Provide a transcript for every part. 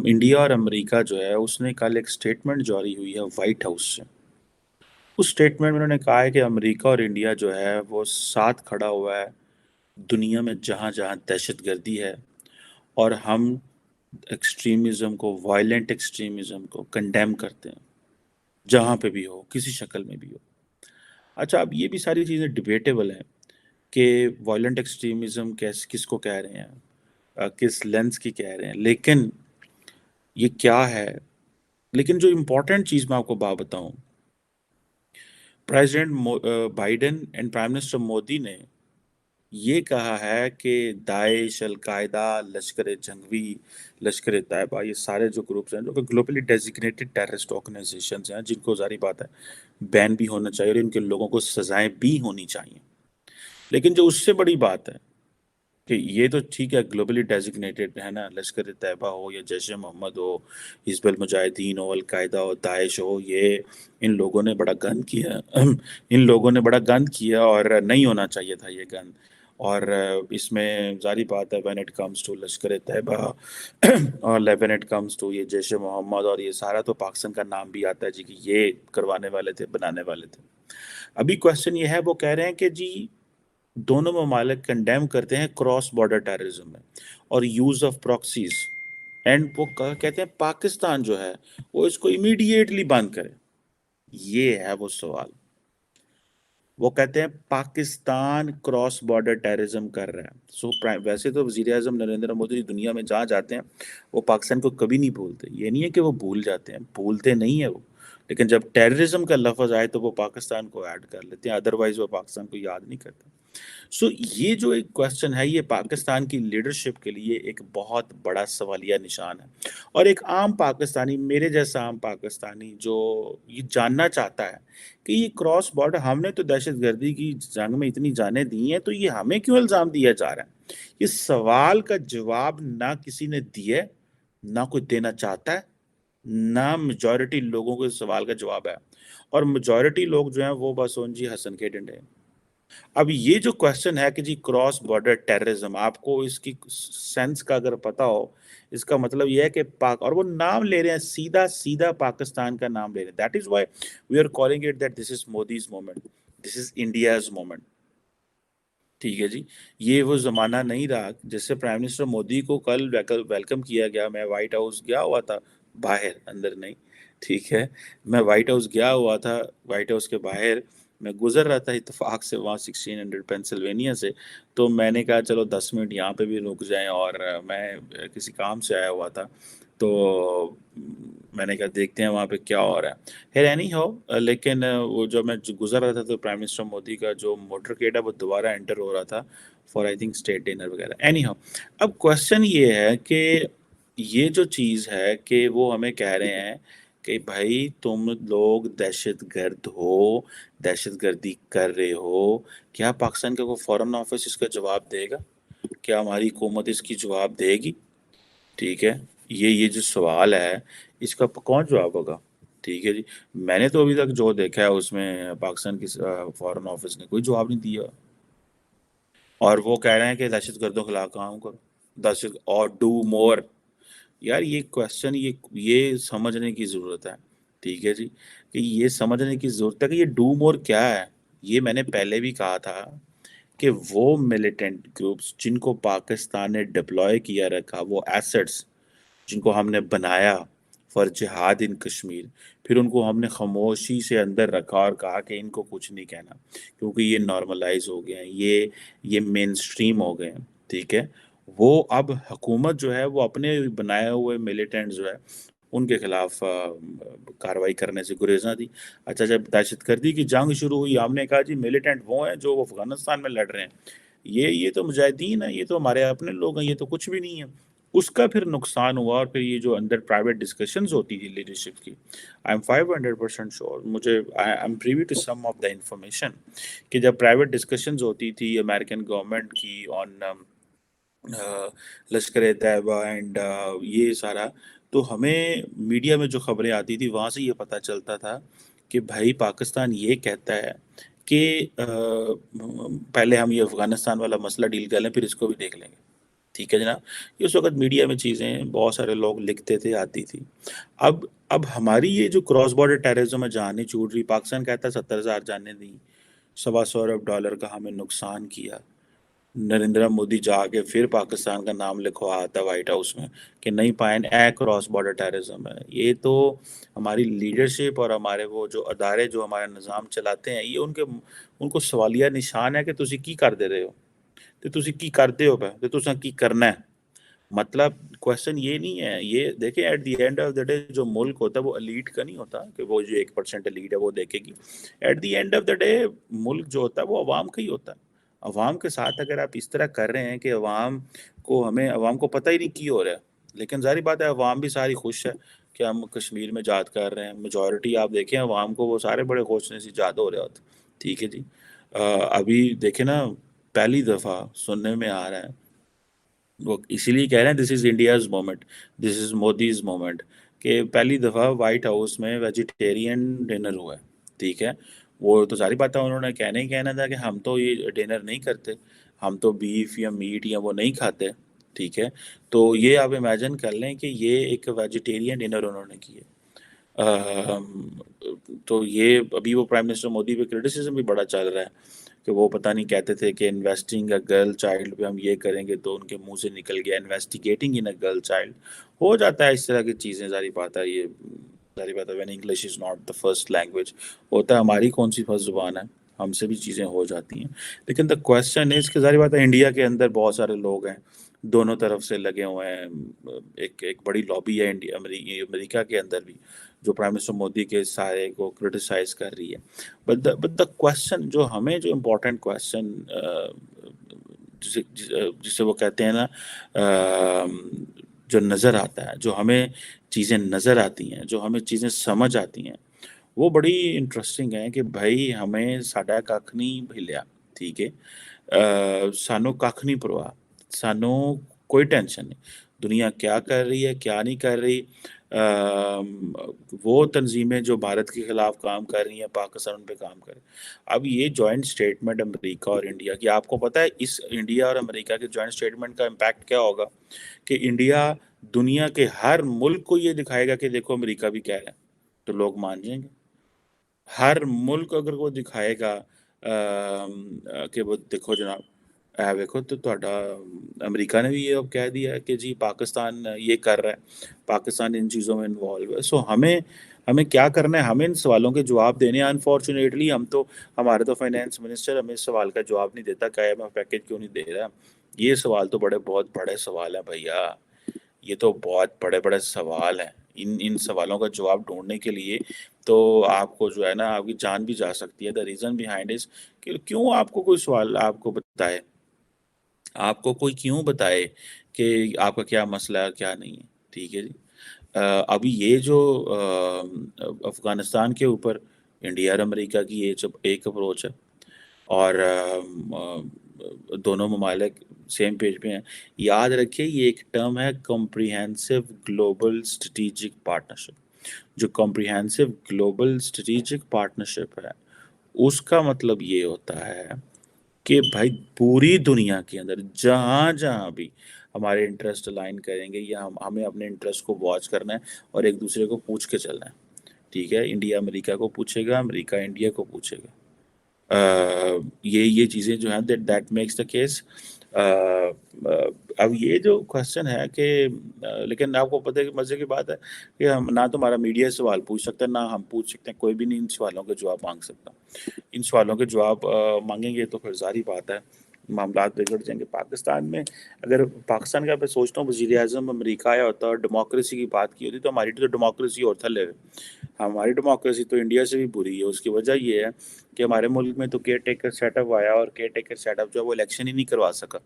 India اور امریکہ جو ہے اس نے کل ایک سٹیٹمنٹ جاری ہوئی ہے وائٹ ہاؤس سے. اس سٹیٹمنٹ میں انہوں نے کہا ہے کہ امریکہ اور انڈیا جو ہے وہ ساتھ کھڑا ہوا ہے دنیا میں جہاں جہاں دہشت گردی ہے، اور ہم ایکسٹریمزم کو، وائلنٹ ایکسٹریمزم کو کنڈیم کرتے ہیں جہاں پہ بھی ہو، کسی شکل میں بھی ہو. اچھا، اب یہ بھی ساری چیزیں ڈبیٹیبل ہیں کہ وائلنٹ ایکسٹریمزم کس کو کہہ رہے ہیں، کس لینس کی کہہ رہے ہیں، لیکن یہ کیا ہے. لیکن جو امپورٹنٹ چیز میں آپ کو بات بتاؤں، president Biden and prime minister Modi نے یہ کہا ہے کہ داعش، القاعدہ، لشکر جنگوی، لشکر طیبہ، یہ سارے جو گروپس ہیں جو کہ گلوبلی ڈیزیگنیٹڈ ٹیررسٹ آرگنائزیشنز ہیں، جن کو ظاہری بات ہے بین بھی ہونا چاہیے اور ان کے لوگوں کو سزائیں بھی ہونی چاہیے. لیکن جو اس سے بڑی بات ہے کہ یہ تو ٹھیک ہے گلوبلی ڈیزیگنیٹڈ ہے نا، لشکر طیبہ ہو یا جیش محمد ہو، حزب المجاہدین ہو، القاعدہ ہو، داعش ہو، یہ ان لوگوں نے بڑا گند کیا ان لوگوں نے بڑا گند کیا اور نہیں ہونا چاہیے تھا یہ گند. اور اس میں ظاہری بات ہے when it comes to Lashkar Taiba اور وین اٹ کمز ٹو یہ جیش محمد اور یہ سارا، تو پاکستان کا نام بھی آتا ہے جی کہ یہ کروانے والے تھے، بنانے والے تھے. ابھی کوشچن یہ ہے، وہ کہہ رہے ہیں کہ جی دونوں ممالک کنڈیم کرتے ہیں کراس بارڈر ٹیررزم میں اور یوز آف پراکسیز، اینڈ وہ کہتے ہیں پاکستان جو ہے وہ اس کو امیڈیٹلی بند کرے. یہ ہے وہ سوال. وہ کہتے ہیں پاکستان کراس بارڈر ٹیررزم کر رہا ہے. ویسے تو وزیر اعظم نریندر مودی دنیا میں جہاں جاتے ہیں وہ پاکستان کو کبھی نہیں بھولتے. یہ نہیں ہے کہ وہ بھول جاتے ہیں، بھولتے نہیں ہیں وہ، لیکن جب ٹیررزم کا لفظ آئے تو وہ پاکستان کو ایڈ کر لیتے ہیں، ادروائز وہ پاکستان کو یاد نہیں کرتے. یہ جو ایک کوشچن ہے، یہ پاکستان کی لیڈرشپ کے لیے ایک بہت بڑا سوالیہ نشان ہے. اور ایک عام پاکستانی، میرے جیسا عام پاکستانی، جو یہ جاننا چاہتا ہے کہ یہ کراس بارڈر، ہم نے تو دہشت گردی کی جنگ میں اتنی جانیں دی ہیں، تو یہ ہمیں کیوں الزام دیا جا رہا ہے؟ یہ سوال کا جواب نہ کسی نے دیا ہے، نہ کوئی دینا چاہتا ہے، نہ میجورٹی لوگوں کو اس سوال کا جواب ہے. اور میجورٹی لوگ جو ہیں وہ بس جی حسن کے ڈنڈے. اب یہ جو کوشچن ہے کہ جی کراس بارڈر ٹیررزم، آپ کو اس کی سینس کا اگر پتا ہو، اس کا مطلب یہ ہے کہ اور وہ نام لے رہے ہیں، سیدھا سیدھا پاکستان کا نام لے رہے ہیں. That is why we are calling it that this is Modi's moment, this is India's moment. ٹھیک ہے جی. یہ وہ زمانہ نہیں رہا جس سے پرائم منسٹر مودی کو کل ویلکم کیا گیا. میں وائٹ ہاؤس گیا ہوا تھا، باہر، اندر نہیں. ٹھیک ہے، میں وائٹ ہاؤس گیا ہوا تھا، وائٹ ہاؤس کے باہر میں گزر رہا تھا اتفاق سے وہاں 1600 پینسلوینیا سے. تو میں نے کہا چلو 10 منٹ یہاں پہ بھی رک جائیں، اور میں کسی کام سے آیا ہوا تھا، تو میں نے کہا دیکھتے ہیں وہاں پہ کیا ہو رہا ہے. خیر اینی ہو، لیکن وہ جو میں گزر رہا تھا تو پرائم منسٹر مودی کا جو موٹر کیٹ ہے وہ دوبارہ انٹر ہو رہا تھا for I think state dinner وغیرہ. اینی ہو، اب کوشچن یہ ہے کہ یہ جو چیز ہے کہ وہ ہمیں کہہ رہے ہیں کہ بھائی تم لوگ دہشت گرد ہو، دہشت گردی کر رہے ہو. کیا پاکستان کا کوئی فارن آفس اس کا جواب دے گا؟ کیا ہماری حکومت اس کی جواب دے گی؟ ٹھیک ہے، یہ جو سوال ہے اس کا کون جواب ہوگا؟ ٹھیک ہے جی. میں نے تو ابھی تک جو دیکھا ہے اس میں پاکستان کی فارن آفس نے کوئی جواب نہیں دیا، اور وہ کہہ رہے ہیں کہ دہشت گردوں کے خلاف کام کرو، دہشت اور ڈو مور. یار یہ کوشچن یہ سمجھنے کی ضرورت ہے. ٹھیک ہے جی، کہ یہ سمجھنے کی ضرورت ہے کہ یہ ڈو مور کیا ہے. یہ میں نے پہلے بھی کہا تھا کہ وہ ملیٹنٹ گروپس جن کو پاکستان نے ڈپلوائے کیا رکھا، وہ ایسٹس جن کو ہم نے بنایا فار جہاد ان کشمیر، پھر ان کو ہم نے خاموشی سے اندر رکھا اور کہا کہ ان کو کچھ نہیں کہنا کیونکہ یہ نارملائز ہو گئے ہیں، یہ مین سٹریم ہو گئے ہیں. ٹھیک ہے، وہ اب حکومت جو ہے وہ اپنے بنائے ہوئے ملیٹنٹ جو ہے ان کے خلاف کاروائی کرنے سے گریزاں دی. اچھا، جب دہشت گردی کی جنگ شروع ہوئی ہم نے کہا جی ملیٹنٹ وہ ہیں جو افغانستان میں لڑ رہے ہیں، یہ تو مجاہدین ہیں، یہ تو ہمارے اپنے لوگ ہیں، یہ تو کچھ بھی نہیں ہے. اس کا پھر نقصان ہوا، اور پھر یہ جو اندر پرائیویٹ ڈسکشنز ہوتی تھی لیڈرشپ کی، آئی ایم 500% شیور، مجھے I am privy to some of the information, کہ جب پرائیویٹ ڈسکشنز ہوتی تھی امریکن گورنمنٹ کی آن لشکر طیبہ اینڈ یہ سارا، تو ہمیں میڈیا میں جو خبریں آتی تھی وہاں سے یہ پتہ چلتا تھا کہ بھائی پاکستان یہ کہتا ہے کہ پہلے ہم یہ افغانستان والا مسئلہ ڈیل کر لیں، پھر اس کو بھی دیکھ لیں گے. ٹھیک ہے جناب. اس وقت میڈیا میں چیزیں بہت سارے لوگ لکھتے تھے، آتی تھی. اب ہماری یہ جو کراس بارڈر ٹیررزم ہے جان نہیں چھوٹ رہی. پاکستان کہتا ہے 70,000 جانیں دی، $125 ارب کا ہمیں نقصان کیا. نریندر مودی جا کے پھر پاکستان کا نام لکھوا آتا ہے وائٹ ہاؤس میں کہ نہیں پائن اے کراس بارڈر ٹیررزم ہے. یہ تو ہماری لیڈرشپ اور ہمارے وہ جو ادارے جو ہمارا نظام چلاتے ہیں، یہ ان کو سوالیہ نشان ہے کہ تسی کی کر دے رہے ہو، تو تسی کی کرتے ہو پہ تو تساں کی کرنا ہے. مطلب کوشچن یہ نہیں ہے. یہ دیکھیں at the end of the day جو ملک ہوتا ہے وہ الیٹ کا نہیں ہوتا کہ وہ جو 1% الیٹ ہے وہ دیکھے گی. At the end of the day ملک جو ہوتا ہے وہ عوام کا ہی ہوتا ہے. عوام کے ساتھ اگر آپ اس طرح کر رہے ہیں کہ عوام کو پتہ ہی نہیں کی ہو رہا ہے. لیکن ظاہری بات ہے عوام بھی ساری خوش ہے کہ ہم کشمیر میں جہاد کر رہے ہیں. میجورٹی آپ دیکھیں عوام کو وہ سارے بڑے خوش ہیں جہاد ہو رہا ہوتا. ٹھیک ہے جی. ابھی دیکھیں نا، پہلی دفعہ سننے میں آ رہا ہے، وہ اسی لیے کہہ رہے ہیں دس is India's moment, this is Modi's moment, کہ پہلی دفعہ وائٹ ہاؤس میں ویجیٹیرین ڈنر ہوا ہے. ٹھیک ہے. وہ تو ساری بات ہے، انہوں نے کہنا تھا کہ ہم تو یہ ڈنر نہیں کرتے، ہم تو بیف یا میٹ یا وہ نہیں کھاتے. ٹھیک ہے. تو یہ آپ امیجن کر لیں کہ یہ ایک ویجیٹیرین ڈنر انہوں نے کیا. تو یہ ابھی وہ پرائم منسٹر مودی پہ کرٹیسزم بھی بڑا چل رہا ہے کہ وہ پتہ نہیں کہتے تھے کہ انویسٹنگ اے گرل چائلڈ پہ ہم یہ کریں گے، تو ان کے منہ سے نکل گیا investigating in a girl child. ہو جاتا ہے اس طرح کی چیزیں. ظاہری بات ہے، یہ ظاہری بات ہے when English is not the first language. ہوتا ہے ہماری کون سی فرسٹ زبان ہے، ہم سے بھی چیزیں ہو جاتی ہیں. لیکن دا کوشچن از کہ ظاہری بات ہے انڈیا کے اندر بہت سارے لوگ ہیں دونوں طرف سے لگے ہوئے ہیں. ایک بڑی لابی ہے امریکہ کے اندر بھی جو پرائم منسٹر مودی کے سارے کو کرٹیسائز کر رہی ہے. بٹ دا کوشچن جو امپورٹنٹ کوشچن جسے وہ کہتے ہیں نا، جو نظر آتا ہے، جو ہمیں چیزیں نظر آتی ہیں، جو ہمیں چیزیں سمجھ آتی ہیں، وہ بڑی انٹرسٹنگ ہے کہ بھائی ہمیں ساڈا کھ نہیں بھلیا. ٹھیک ہے. سانو کھ نہیں پرواہ، سانو کوئی ٹینشن نہیں دنیا کیا کر رہی ہے کیا نہیں کر رہی. وہ تنظیمیں جو بھارت کے خلاف کام کر رہی ہیں، پاکستان ان پہ کام کرے. اب یہ جوائنٹ سٹیٹمنٹ امریکہ اور انڈیا کی، آپ کو پتہ ہے اس انڈیا اور امریکہ کے جوائنٹ سٹیٹمنٹ کا امپیکٹ کیا ہوگا؟ کہ انڈیا دنیا کے ہر ملک کو یہ دکھائے گا کہ دیکھو امریکہ بھی کہہ رہا ہے، تو لوگ مان جائیں گے. ہر ملک اگر وہ دکھائے گا کہ وہ دیکھو جناب دیکھو تو امریکہ نے بھی یہ اب کہہ دیا ہے کہ جی پاکستان یہ کر رہا ہے، پاکستان ان چیزوں میں انوالو ہے. سو ہمیں کیا کرنا ہے؟ ہمیں ان سوالوں کے جواب دینے ہیں. انفارچونیٹلی ہمارے تو فائنینس منسٹر ہمیں اس سوال کا جواب نہیں دیتا کہ IMF پیکیج کیوں نہیں دے رہا. یہ سوال تو بہت بڑے سوال ہیں بھیا، یہ تو بہت بڑے بڑے سوال ہیں. ان سوالوں کا جواب ڈھونڈنے کے لیے تو آپ کو جو ہے نا آپ کی جان بھی جا سکتی ہے. دا ریزن بیہائنڈ از کہ کیوں آپ کو کوئی سوال آپ کو بتائے، آپ کو کوئی کیوں بتائے کہ آپ کا کیا مسئلہ ہے کیا نہیں ہے. ٹھیک ہے جی. ابھی یہ جو افغانستان کے اوپر انڈیا اور امریکہ کی ایک اپروچ ہے، اور دونوں ممالک سیم پیج پہ ہیں. یاد رکھیے یہ ایک ٹرم ہے کمپریہنسو گلوبل اسٹریٹجک پارٹنرشپ. جو کمپریہنسو گلوبل اسٹریٹجک پارٹنرشپ ہے، اس کا مطلب یہ ہوتا ہے کہ بھائی پوری دنیا کے اندر جہاں جہاں بھی ہمارے انٹرسٹ الائن کریں گے یا ہمیں اپنے انٹرسٹ کو واچ کرنا ہے اور ایک دوسرے کو پوچھ کے چلنا ہے. ٹھیک ہے. انڈیا امریکہ کو پوچھے گا، امریکہ انڈیا کو پوچھے گا. یہ چیزیں جو ہیں دیٹ میکس دا کیس. اب یہ جو کوشچن ہے کہ لیکن آپ کو پتہ ہے کہ مزے کی بات ہے کہ ہم نہ تو ہمارا میڈیا سوال پوچھ سکتا ہے، نہ ہم پوچھ سکتے ہیں. کوئی بھی نہیں ان سوالوں کے جواب مانگ سکتا. ان سوالوں کے جواب مانگیں گے تو پھر ظاہری بات ہے معاملات بگڑ جائیں گے. پاکستان میں اگر پاکستان کا میں سوچتا ہوں وزیر اعظم امریکہ آیا ہوتا اور ڈیموکریسی کی بات کی ہوتی تو ہماری تو ڈیموکریسی اور تھلے ہے. ہماری ڈیموکریسی تو انڈیا سے بھی بری ہے. اس کی وجہ یہ ہے کہ ہمارے ملک میں تو کیئر ٹیکر سیٹ اپ آیا اور کیئر ٹیکر سیٹ اپ جو ہے وہ الیکشن ہی نہیں کروا سکا.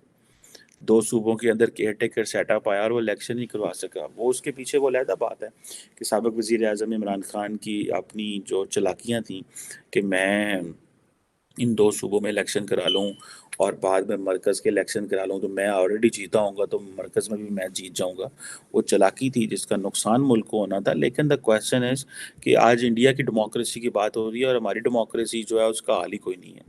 2 صوبوں کے اندر کیئر ٹیکر سیٹ اپ آیا اور وہ الیکشن نہیں کروا سکا. وہ اس کے پیچھے وہ علیحدہ بات ہے کہ سابق وزیر اعظم عمران خان کی اپنی جو چلاکیاں تھیں کہ میں ان 2 صوبوں میں الیکشن کرا لوں اور بعد میں مرکز کے الیکشن کرا لوں تو میں آلریڈی جیتا ہوں گا، تو مرکز میں بھی میں جیت جاؤں گا. وہ چلاکی تھی جس کا نقصان ملک کو ہونا تھا. لیکن دا کویسچن از کہ آج انڈیا کی ڈیموکریسی کی بات ہو رہی ہے اور ہماری ڈیموکریسی جو ہے اس کا حال ہی کوئی نہیں ہے.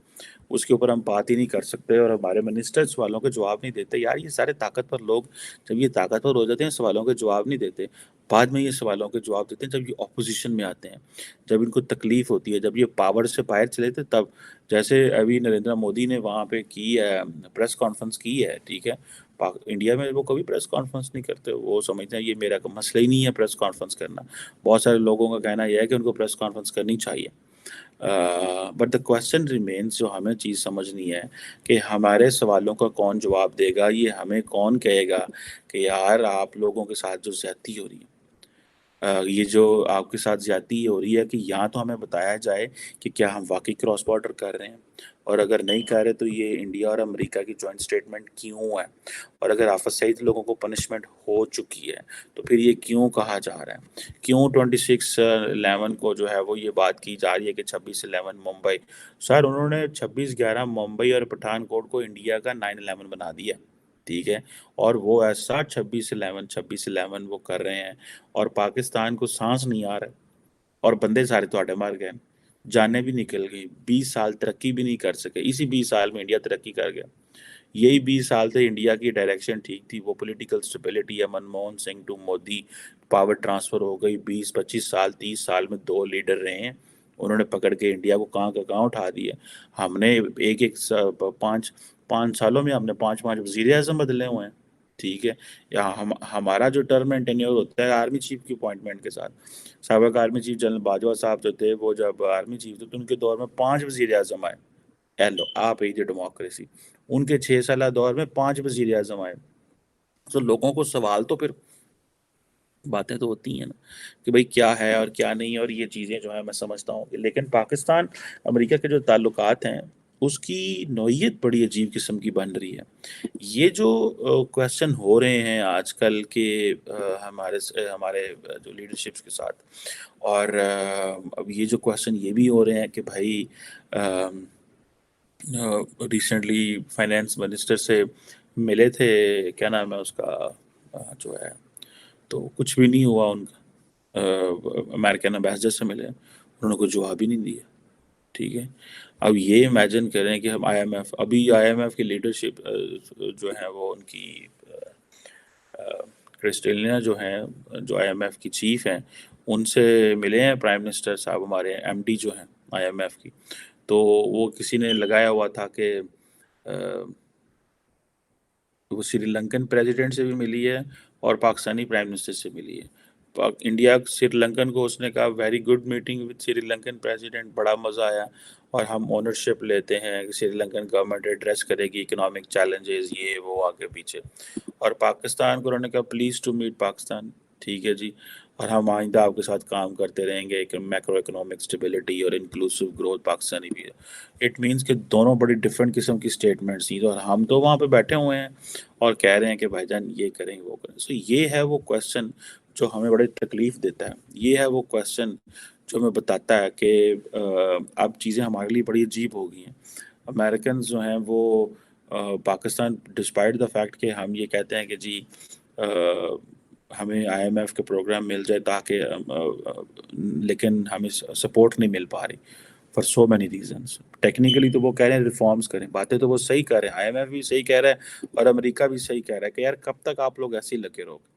اس کے اوپر ہم بات ہی نہیں کر سکتے اور ہمارے منسٹر سوالوں کے جواب نہیں دیتے. یار یہ سارے طاقتور لوگ جب یہ طاقتور ہو جاتے ہیں سوالوں کے جواب نہیں دیتے. بعد میں یہ سوالوں کے جواب دیتے ہیں جب یہ اپوزیشن میں آتے ہیں، جب ان کو تکلیف ہوتی ہے، جب یہ پاور سے باہر چلے تھے تب. جیسے ابھی نریندر مودی نے وہاں پہ کی ہے، پریس کانفرنس کی ہے، ٹھیک ہے. انڈیا میں وہ کبھی پریس کانفرنس نہیں کرتے. وہ سمجھتے ہیں یہ میرا مسئلہ ہی نہیں ہے پریس کانفرنس کرنا. بہت سارے لوگوں کا کہنا یہ ہے کہ ان کو پریس کانفرنس کرنی چاہیے. بٹ دا کویسچن ریمینس، جو ہمیں چیز سمجھنی ہے کہ ہمارے سوالوں کا کون جواب دے گا. یہ ہمیں کون کہے گا کہ یار آپ لوگوں کے ساتھ جو زیادتی ہو رہی ہے، یہ جو آپ کے ساتھ زیادتی ہو رہی ہے، کہ یہاں تو ہمیں بتایا جائے کہ کیا ہم واقعی کراس بارڈر کر رہے ہیں، اور اگر نہیں کر رہے تو یہ انڈیا اور امریکہ کی جوائنٹ سٹیٹمنٹ کیوں ہے، اور اگر آفت سعید لوگوں کو پنشمنٹ ہو چکی ہے تو پھر یہ کیوں کہا جا رہا ہے. کیوں 26/11 کو جو ہے وہ یہ بات کی جا رہی ہے کہ 26/11 ممبئی. سر انہوں نے 26/11 ممبئی اور پٹھان کوٹ کو انڈیا کا 9/11 بنا دیا، ٹھیک ہے. اور وہ ایسا 26/11 وہ کر رہے ہیں اور پاکستان کو سانس نہیں آ رہا اور بندے سارے تواڈے مر گئے، جانیں بھی نکل گئی. 20 سال ترقی بھی نہیں کر سکے. اسی 20 سال میں انڈیا ترقی کر گیا. یہی 20 سال تھے انڈیا کی ڈائریکشن ٹھیک تھی. وہ پولیٹیکل سٹیبلٹی ہے، Manmohan Singh to Modi, power transfer ہو گئی. 20-25 سال 30 سال میں 2 لیڈر رہے ہیں. انہوں نے پکڑ کے انڈیا کو کہاں کا کہاں اٹھا دیا. ہم نے ایک ایک 5 سالوں میں ہم نے 5 وزیر اعظم بدلے ہوئے ہیں، ٹھیک ہے. یا ہمارا جو ٹرم اینڈ ٹینیور ہوتا ہے آرمی چیف کی اپوائنٹمنٹ کے ساتھ. سابق آرمی چیف جنرل باجوہ صاحب جو تھے وہ جب آرمی چیف تھے تو ان کے دور میں 5 وزیر اعظم آئے. ایلو آپ ہی جو ڈیموکریسی، ان کے 6 سالہ دور میں 5 وزیر اعظم آئے. تو لوگوں کو سوال تو پھر باتیں تو ہوتی ہیں نا کہ بھئی کیا ہے اور کیا نہیں، اور یہ چیزیں جو ہیں میں سمجھتا ہوں. لیکن پاکستان امریکہ کے جو تعلقات ہیں اس کی نوعیت بڑی عجیب قسم کی بن رہی ہے. یہ جو کویسچن ہو رہے ہیں آج کل کے ہمارے جو لیڈرشپس کے ساتھ، اور اب یہ جو کویسچن یہ بھی ہو رہے ہیں کہ بھائی ریسنٹلی فائنینس منسٹر سے ملے تھے، کیا نام ہے اس کا جو ہے، تو کچھ بھی نہیں ہوا ان کا. امریکن امبیسڈر سے ملے، انہوں نے کوئی جواب ہی نہیں دیا، ٹھیک ہے. اب یہ امیجن کریں کہ ہم ابھی آئی ایم ایف کی لیڈرشپ جو ہے وہ ان کی کرسٹیلنا جو ہیں، جو آئی ایم ایف کی چیف ہیں، ان سے ملے ہیں پرائم منسٹر صاحب ہمارے ایم ڈی جو ہیں آئی ایم ایف کی. تو وہ کسی نے لگایا ہوا تھا کہ وہ سری لنکن پریزیڈنٹ سے بھی ملی ہے اور پاکستانی پرائم منسٹر سے ملی ہے. انڈیا سری لنکن کو اس نے کہا very good meeting with Sri Lankan president, بڑا مزہ آیا اور ہم اونرشپ لیتے ہیں کہ سری لنکن گورنمنٹ ایڈریس کرے گی اکنامک چیلنجز یہ وہ آگے پیچھے. اور پاکستان کو انہوں نے کہا پلیز ٹو میٹ پاکستان، ٹھیک ہے جی، اور ہم آئندہ آپ کے ساتھ کام کرتے رہیں گے کہ میکرو اکنامک اسٹیبلٹی اور انکلوسیو گروتھ پاکستانی بھی ہے. اٹ مینس کہ دونوں بڑی ڈفرینٹ قسم کی اسٹیٹمنٹس تھیں، اور ہم تو وہاں پہ بیٹھے ہوئے ہیں اور کہہ رہے ہیں کہ بھائی جان یہ کریں وہ کریں. سو یہ ہے وہ کویسچن جو ہمیں بڑی تکلیف دیتا ہے. یہ ہے وہ کویسچن جو ہمیں بتاتا ہے کہ اب چیزیں ہمارے لیے بڑی عجیب ہو گئی ہیں. امریکنز جو ہیں وہ پاکستان ڈسپائٹ دا فیکٹ کہ ہم یہ کہتے ہیں کہ جی ہمیں آئی ایم ایف کے پروگرام مل جائے تاکہ لیکن ہمیں سپورٹ نہیں مل پا رہی for so many reasons. Technically تو وہ کہہ رہے ہیں ریفارمز کریں، باتیں تو وہ صحیح کر رہے ہیں، آئی ایم ایف بھی صحیح کہہ رہا ہے اور امریکہ بھی صحیح کہہ رہا ہے کہ یار کب تک آپ لوگ ایسے ہی لگے رہو گے،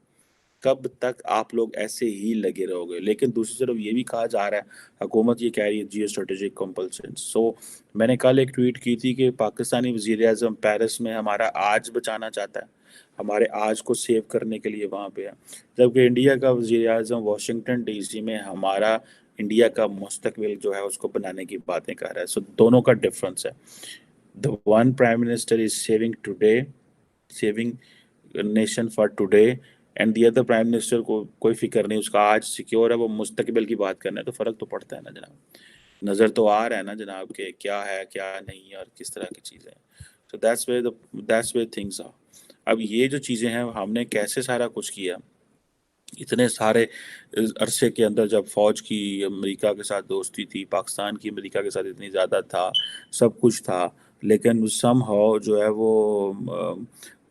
کب تک آپ لوگ ایسے ہی لگے رہو گے. لیکن دوسری طرف یہ بھی کہا جا رہا ہے، حکومت یہ کہہ رہی ہے جیو اسٹریٹجک کمپلشن. سو میں نے کل ایک ٹویٹ کی تھی کہ پاکستانی وزیر اعظم پیرس میں ہمارا آج بچانا چاہتا ہے، ہمارے آج کو سیو کرنے کے لیے وہاں پہ ہے، جبکہ انڈیا کا وزیر اعظم واشنگٹن ڈی سی میں ہمارا انڈیا کا مستقبل جو ہے اس کو بنانے کی باتیں کر رہا ہے. سو دونوں کا ڈفرنس ہے. The one prime minister is saving today, saving nation for today, and the other prime minister کو کوئی فکر نہیں، اس کا آج سیکیور ہے، وہ مستقبل کی بات کرنا ہے. تو فرق تو پڑتا ہے نا جناب، نظر تو آ رہا ہے نا جناب کہ کیا ہے کیا نہیں اور کس طرح کی چیزیں ہیں. So that's where things are. اب یہ جو چیزیں ہیں ہم نے کیسے سارا کچھ کیا، اتنے سارے عرصے کے اندر جب فوج کی امریکہ کے ساتھ دوستی تھی، پاکستان کی امریکہ کے ساتھ اتنی زیادہ تھا، سب کچھ تھا، لیکن سم ہاؤ جو ہے وہ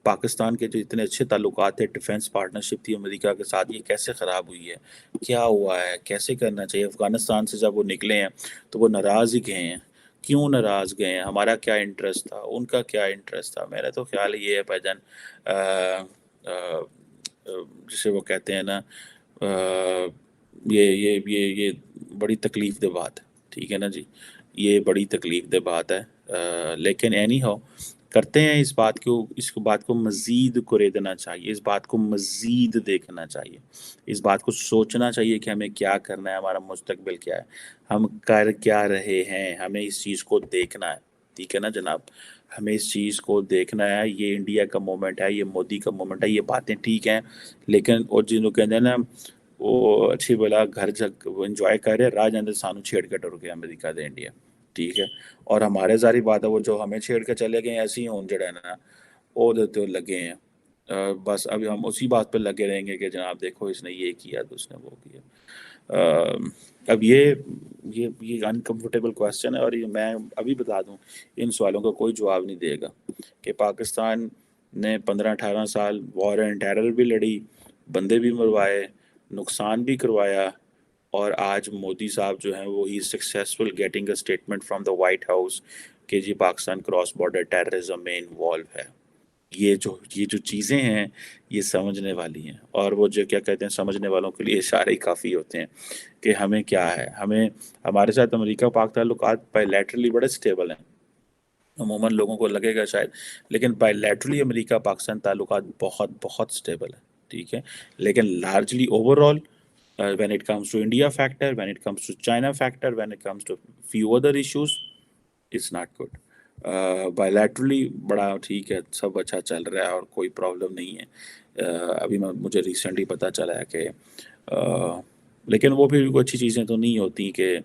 پاکستان کے جو اتنے اچھے تعلقات تھے، ڈیفینس پارٹنرشپ تھی امریکہ کے ساتھ، یہ کیسے خراب ہوئی ہے؟ کیا ہوا ہے؟ کیسے کرنا چاہیے؟ افغانستان سے جب وہ نکلے ہیں تو وہ ناراض ہی گئے ہیں، کیوں ناراض گئے ہیں؟ ہمارا کیا انٹرسٹ تھا، ان کا کیا انٹرسٹ تھا؟ میرا تو خیال یہ ہے بھائی جان، جسے وہ کہتے ہیں نا، یہ بڑی تکلیف دہ بات ہے، ٹھیک ہے نا جی، یہ بڑی تکلیف دہ بات ہے، لیکن اینی ہاؤ کرتے ہیں اس بات کو مزید کریدنا چاہیے، اس بات کو مزید دیکھنا چاہیے، اس بات کو سوچنا چاہیے کہ ہمیں کیا کرنا ہے، ہمارا مستقبل کیا ہے، ہم کر کیا رہے ہیں، ہمیں اس چیز کو دیکھنا ہے، ٹھیک ہے نا جناب، ہمیں اس چیز کو دیکھنا ہے، یہ انڈیا کا مومنٹ ہے، یہ مودی کا مومنٹ ہے، یہ باتیں ٹھیک ہیں، لیکن اور جنہوں کہتے ہیں نا وہ اچھی بلا گھر جگ انجوائے کر رہے راہ جاندے سانو چھیڑ کے ٹر گیا امریکہ دے انڈیا، ٹھیک ہے، اور ہمارے ظاہری بات ہے وہ جو ہمیں چھیڑ کے چلے گئے ایسے ہی ہوں جڑے نا وہ تو لگے ہیں، بس ابھی ہم اسی بات پہ لگے رہیں گے کہ جناب دیکھو اس نے یہ کیا تو اس نے وہ کیا، اب یہ انکمفرٹیبل کویسچن ہے، اور یہ میں ابھی بتا دوں ان سوالوں کا کوئی جواب نہیں دے گا کہ پاکستان نے 15-18 سال وار اینڈ ٹیرر بھی لڑی، بندے بھی مروائے، نقصان بھی کروایا، اور آج مودی صاحب جو ہیں وہ ہی successful getting a statement from the White House کہ جی پاکستان کراس بارڈر ٹیررزم میں انوالو ہے، یہ جو چیزیں ہیں یہ سمجھنے والی ہیں، اور وہ جو کیا کہتے ہیں سمجھنے والوں کے لیے اشارے ہی کافی ہوتے ہیں کہ ہمیں کیا ہے، ہمارے ساتھ امریکہ پاک تعلقات بائی لیٹرلی بڑے سٹیبل ہیں، عموماً لوگوں کو لگے گا شاید، لیکن بائی لیٹرلی امریکہ پاکستان تعلقات بہت بہت سٹیبل ہیں، ٹھیک ہے، لیکن largely over all when it comes to India factor, when it comes to China factor, when it comes to few other issues, it's not good. Bilaterally بڑا ٹھیک ہے، سب اچھا چل رہا ہے اور کوئی پرابلم نہیں ہے، ابھی مجھے ریسنٹلی پتہ چلا ہے کہ لیکن وہ پھر کوئی اچھی چیزیں تو نہیں ہوتی کہ